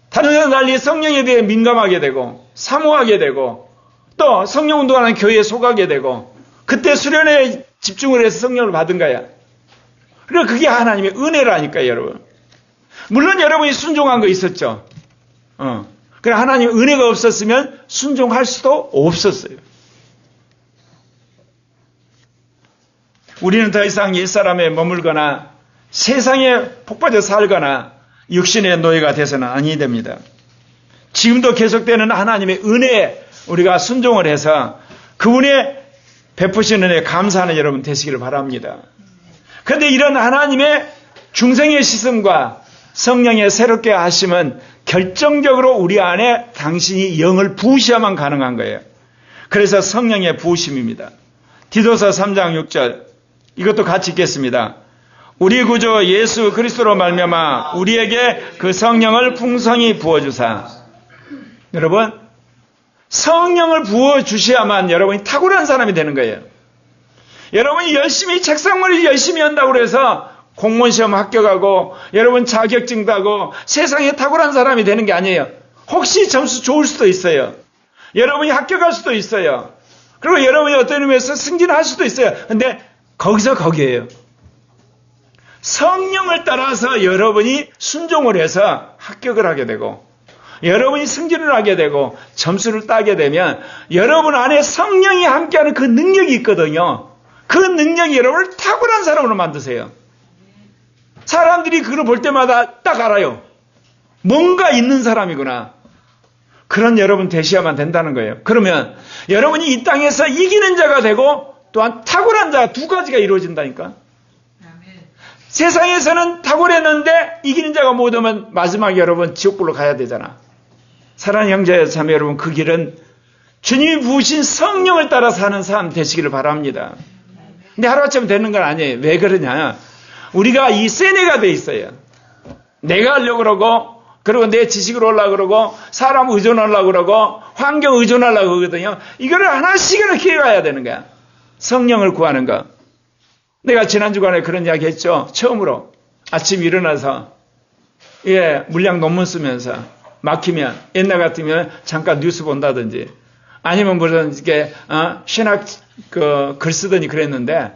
다른 데와 달리 성령에 대해 민감하게 되고 사모하게 되고 또 성령 운동하는 교회에 속하게 되고 그때 수련에 집중을 해서 성령을 받은 거야. 그리고 그게 하나님의 은혜라니까요, 여러분. 물론 여러분이 순종한 거 있었죠. 그래 하나님의 은혜가 없었으면 순종할 수도 없었어요. 우리는 더 이상 옛사람에 머물거나 세상에 폭빠져 살거나 육신의 노예가 돼서는 아니 됩니다. 지금도 계속되는 하나님의 은혜에 우리가 순종을 해서 그분의 베푸신 은혜에 감사하는 여러분 되시기를 바랍니다. 그런데 이런 하나님의 중생의 씻음과 성령의 새롭게 하심은 결정적으로 우리 안에 당신이 영을 부으셔야만 가능한 거예요. 그래서 성령의 부으심입니다. 디도서 3장 6절 이것도 같이 읽겠습니다. 우리 구주 예수 그리스도로 말미암아 우리에게 그 성령을 풍성히 부어주사. 여러분 성령을 부어주셔야만 여러분이 탁월한 사람이 되는 거예요. 여러분이 열심히 책상머리 열심히 한다고 해서 공무원 시험 합격하고 여러분 자격증 따고 세상에 탁월한 사람이 되는 게 아니에요. 혹시 점수 좋을 수도 있어요. 여러분이 합격할 수도 있어요. 그리고 여러분이 어떤 의미에서 승진할 수도 있어요. 근데 거기서 거기에요. 성령을 따라서 여러분이 순종을 해서 합격을 하게 되고 여러분이 승진을 하게 되고 점수를 따게 되면 여러분 안에 성령이 함께하는 그 능력이 있거든요. 그 능력이 여러분을 탁월한 사람으로 만드세요. 사람들이 그걸 볼 때마다 딱 알아요. 뭔가 있는 사람이구나. 그런 여러분 되셔야만 된다는 거예요. 그러면 여러분이 이 땅에서 이기는 자가 되고 또한 탁월한 자 두 가지가 이루어진다니까. 세상에서는 탁월했는데 이기는 자가 못 오면 마지막에 여러분 지옥불로 가야 되잖아. 사랑하는 형제 자매 여러분 그 길은 주님이 부으신 성령을 따라 사는 삶 되시기를 바랍니다. 근데 하루아침에 되는 건 아니에요. 왜 그러냐. 우리가 이 세뇌가 돼 있어요. 내가 하려고 그러고 그리고 내 지식으로 하려고 그러고 사람 의존하려고 그러고 환경 의존하려고 그러거든요. 이거를 하나씩 이렇게 가야 되는 거야. 성령을 구하는 거. 내가 지난 주간에 그런 이야기 했죠. 처음으로 아침 일어나서 물량 논문 쓰면서 막히면 옛날 같으면 잠깐 뉴스 본다든지 아니면 무슨 이렇게 신학 글 쓰더니 그랬는데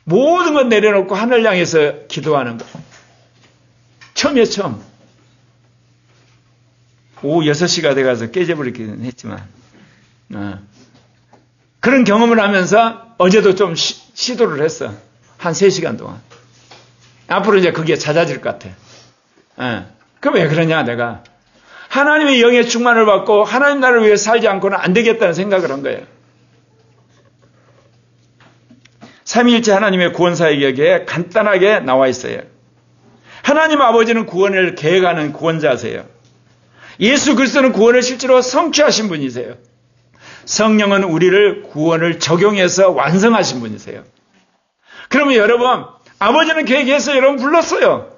모든 것 내려놓고 하늘 향해서 기도하는 거. 처음이에요, 처음. 오후 6시가 돼가서 깨져버리긴 했지만, 그런 경험을 하면서 어제도 좀 시도를 했어. 한 3시간 동안. 앞으로 이제 그게 잦아질 것 같아. 그럼 왜 그러냐, 내가. 하나님의 영의 충만을 받고 하나님 나라를 위해 살지 않고는 안 되겠다는 생각을 한 거예요. 삼위일체 하나님의 구원 사역에 간단하게 나와 있어요. 하나님 아버지는 구원을 계획하는 구원자세요. 예수 그리스도는 구원을 실제로 성취하신 분이세요. 성령은 우리를 구원을 적용해서 완성하신 분이세요. 그러면 여러분, 아버지는 계획해서 여러분 불렀어요.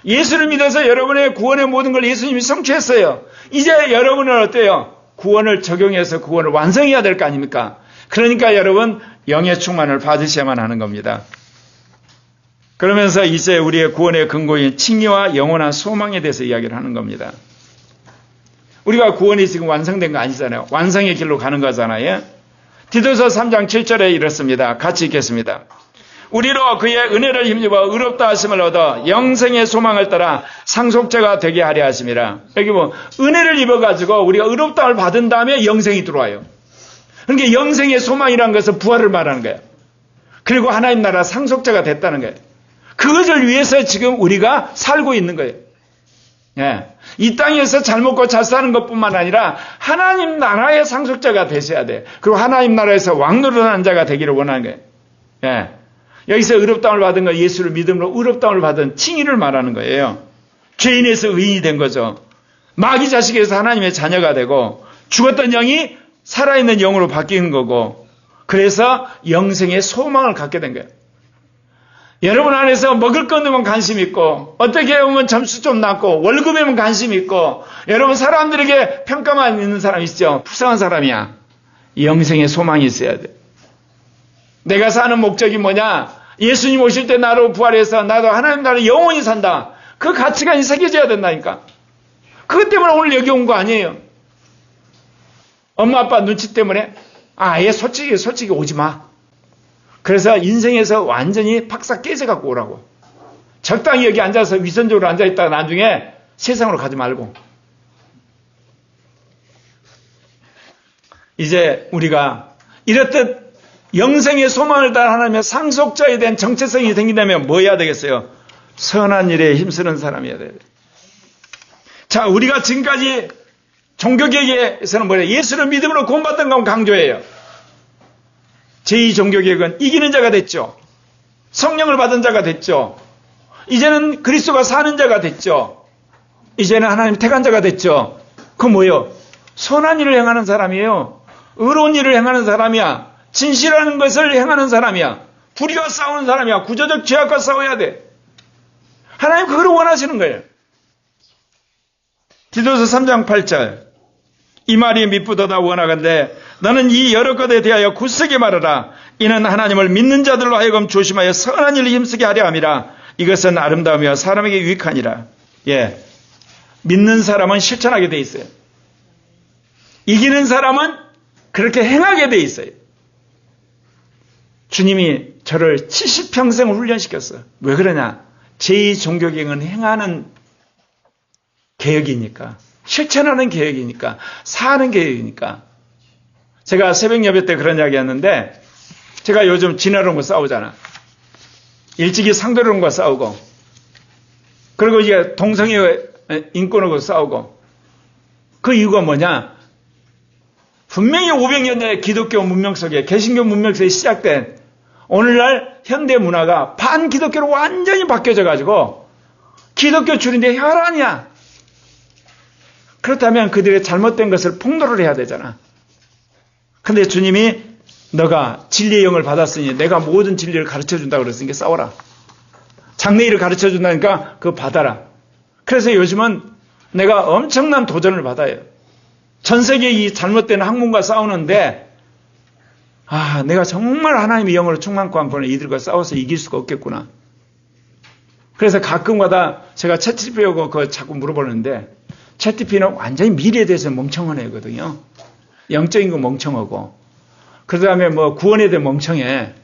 예수를 믿어서 여러분의 구원의 모든 걸 예수님이 성취했어요. 이제 여러분은 어때요? 구원을 적용해서 구원을 완성해야 될 거 아닙니까? 그러니까 여러분 영의 충만을 받으셔야만 하는 겁니다. 그러면서 이제 우리의 구원의 근거인 칭의와 영원한 소망에 대해서 이야기를 하는 겁니다. 우리가 구원이 지금 완성된 거 아니잖아요. 완성의 길로 가는 거잖아요. 디도서 3장 7절에 이렇습니다. 같이 읽겠습니다. 우리로 그의 은혜를 힘입어 의롭다 하심을 얻어 영생의 소망을 따라 상속자가 되게 하려 하심이라. 여기 뭐 은혜를 입어가지고 우리가 의롭다를 받은 다음에 영생이 들어와요. 그러니까 영생의 소망이라는 것은 부활을 말하는 거예요. 그리고 하나님 나라 상속자가 됐다는 거예요. 그것을 위해서 지금 우리가 살고 있는 거예요. 예. 이 땅에서 잘 먹고 잘 사는 것뿐만 아니라 하나님 나라의 상속자가 되셔야 돼. 그리고 하나님 나라에서 왕노릇하는 자가 되기를 원하는 거예요. 예. 여기서 의롭다움을 받은 건 예수를 믿음으로 의롭다움을 받은 칭의를 말하는 거예요. 죄인에서 의인이 된 거죠. 마귀 자식에서 하나님의 자녀가 되고 죽었던 영이 살아있는 영으로 바뀌는 거고 그래서 영생의 소망을 갖게 된 거예요. 여러분 안에서 먹을 것 되면 관심 있고 어떻게 보면 점수 좀 낮고 월급에만 관심 있고 여러분 사람들에게 평가만 있는 사람 있죠. 불쌍한 사람이야. 영생의 소망이 있어야 돼. 내가 사는 목적이 뭐냐? 예수님 오실 때 나로 부활해서 나도 하나님 나라에 영원히 산다. 그 가치관이 새겨져야 된다니까. 그것 때문에 오늘 여기 온 거 아니에요. 엄마 아빠 눈치 때문에 아예 솔직히 오지 마. 그래서 인생에서 완전히 팍싹 깨져갖고 오라고. 적당히 여기 앉아서 위선적으로 앉아있다가 나중에 세상으로 가지 말고. 이제 우리가 이렇듯 영생의 소망을 따라 하나님의 상속자에 대한 정체성이 생긴다면 뭐 해야 되겠어요? 선한 일에 힘쓰는 사람이어야 돼요. 자, 우리가 지금까지 종교개혁에서는 뭐래요? 예수를 믿음으로 구원받던 건 강조해요. 제2종교개혁은 이기는 자가 됐죠. 성령을 받은 자가 됐죠. 이제는 그리스도가 사는 자가 됐죠. 이제는 하나님 택한 자가 됐죠. 그건 뭐예요? 선한 일을 행하는 사람이에요. 의로운 일을 행하는 사람이야. 진실하는 것을 행하는 사람이야. 불의와 싸우는 사람이야. 구조적 죄악과 싸워야 돼. 하나님 그걸 원하시는 거예요. 디도서 3장 8절. 이 말이 미쁘도다 원하건대 너는 이 여러 것에 대하여 굳세게 말하라. 이는 하나님을 믿는 자들로 하여금 조심하여 선한 일을 힘쓰게 하려 함이라. 이것은 아름다우며 사람에게 유익하니라. 예, 믿는 사람은 실천하게 돼 있어요. 이기는 사람은 그렇게 행하게 돼 있어요. 주님이 저를 70평생 훈련시켰어요. 왜 그러냐? 제2종교개혁은 행하는 개혁이니까, 실천하는 개혁이니까, 사는 개혁이니까. 제가 새벽 예배 때 그런 이야기 했는데, 제가 요즘 진화론과 싸우잖아. 일찍이 상대론과 싸우고, 그리고 이제 동성애 인권하고 싸우고, 그 이유가 뭐냐? 분명히 500년 전에 기독교 문명 속에, 개신교 문명 속에 시작된 오늘날 현대 문화가 반기독교로 완전히 바뀌어져 가지고 기독교 줄인데 혈안이야. 그렇다면 그들의 잘못된 것을 폭로를 해야 되잖아. 근데 주님이 너가 진리의 영을 받았으니 내가 모든 진리를 가르쳐준다고 그랬으니까 싸워라. 장래일을 가르쳐준다니까 그거 받아라. 그래서 요즘은 내가 엄청난 도전을 받아요. 전 세계 이 잘못된 학문과 싸우는데 내가 정말 하나님의 영으로 충만코 않고는 이들과 싸워서 이길 수가 없겠구나. 그래서 가끔가다 제가 챗GPT하고 그거 자꾸 물어보는데 챗GPT는 완전히 미래에 대해서 멍청한 애거든요. 영적인 거 멍청하고 그 다음에 뭐 구원에 대해 멍청해.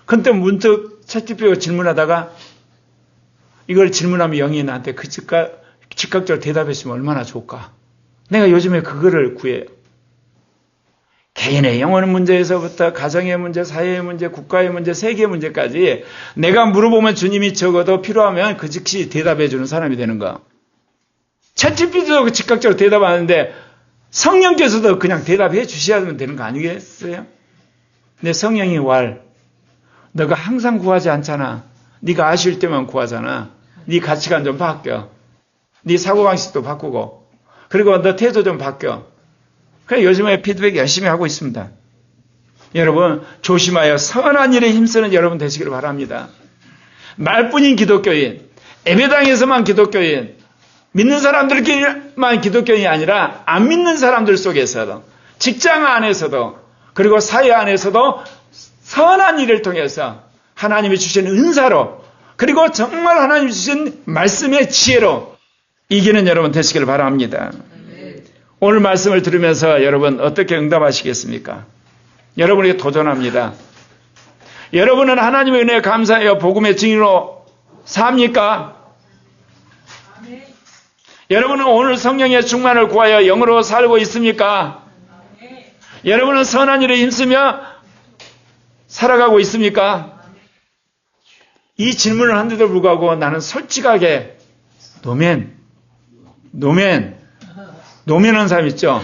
근데 문득 챗GPT가 질문하다가 이걸 질문하면 영이 나한테 즉각적으로 대답했으면 얼마나 좋을까. 내가 요즘에 그거를 구해요. 개인의 영혼 문제에서부터 가정의 문제, 사회의 문제, 국가의 문제, 세계의 문제까지 내가 물어보면 주님이 적어도 필요하면 그 즉시 대답해 주는 사람이 되는 거. 챗GPT도 즉각적으로 대답하는데 성령께서도 그냥 대답해 주셔야 되는 거 아니겠어요? 내 성령이 너가 항상 구하지 않잖아. 네가 아쉬울 때만 구하잖아. 네 가치관 좀 바뀌어. 네 사고방식도 바꾸고. 그리고 너 태도 좀 바뀌어. 그래 요즘에 피드백 열심히 하고 있습니다. 여러분 조심하여 선한 일에 힘쓰는 여러분 되시기를 바랍니다. 말뿐인 기독교인, 예배당에서만 기독교인, 믿는 사람들끼리만 기독교인이 아니라 안 믿는 사람들 속에서도, 직장 안에서도, 그리고 사회 안에서도 선한 일을 통해서 하나님이 주신 은사로, 그리고 정말 하나님이 주신 말씀의 지혜로 이기는 여러분 되시기를 바랍니다. 오늘 말씀을 들으면서 여러분 어떻게 응답하시겠습니까? 여러분에게 도전합니다. 여러분은 하나님의 은혜에 감사하여 복음의 증인으로 삽니까? 여러분은 오늘 성령의 충만을 구하여 영으로 살고 있습니까? 여러분은 선한 일에 힘쓰며 살아가고 있습니까? 이 질문을 한데도 불구하고 나는 솔직하게 노면한 사람 있죠?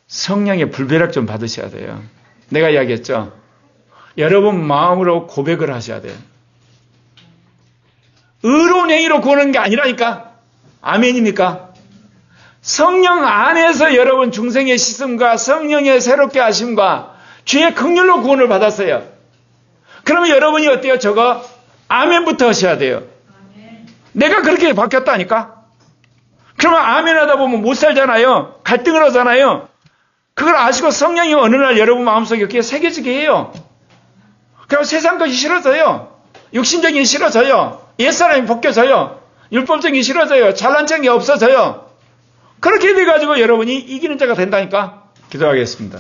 성령의 불배락 좀 받으셔야 돼요. 내가 이야기했죠? 여러분 마음으로 고백을 하셔야 돼요. 의로운 행위로 구하는 게 아니라니까. 아멘입니까? 성령 안에서 여러분 중생의 씻음과 성령의 새롭게 하심과 주의 긍휼로 구원을 받았어요. 그러면 여러분이 어때요? 저거 아멘부터 하셔야 돼요. 내가 그렇게 바뀌었다니까? 그러면 아멘 하다 보면 못 살잖아요. 갈등을 하잖아요. 그걸 아시고 성령이 어느 날 여러분 마음속에 이렇게 새겨지게 해요. 그럼 세상 것이 싫어져요. 육신적인 게 싫어져요. 옛사람이 벗겨져요. 율법적인 게 싫어져요. 잘난 척이 없어져요. 그렇게 돼가지고 여러분이 이기는 자가 된다니까. 기도하겠습니다.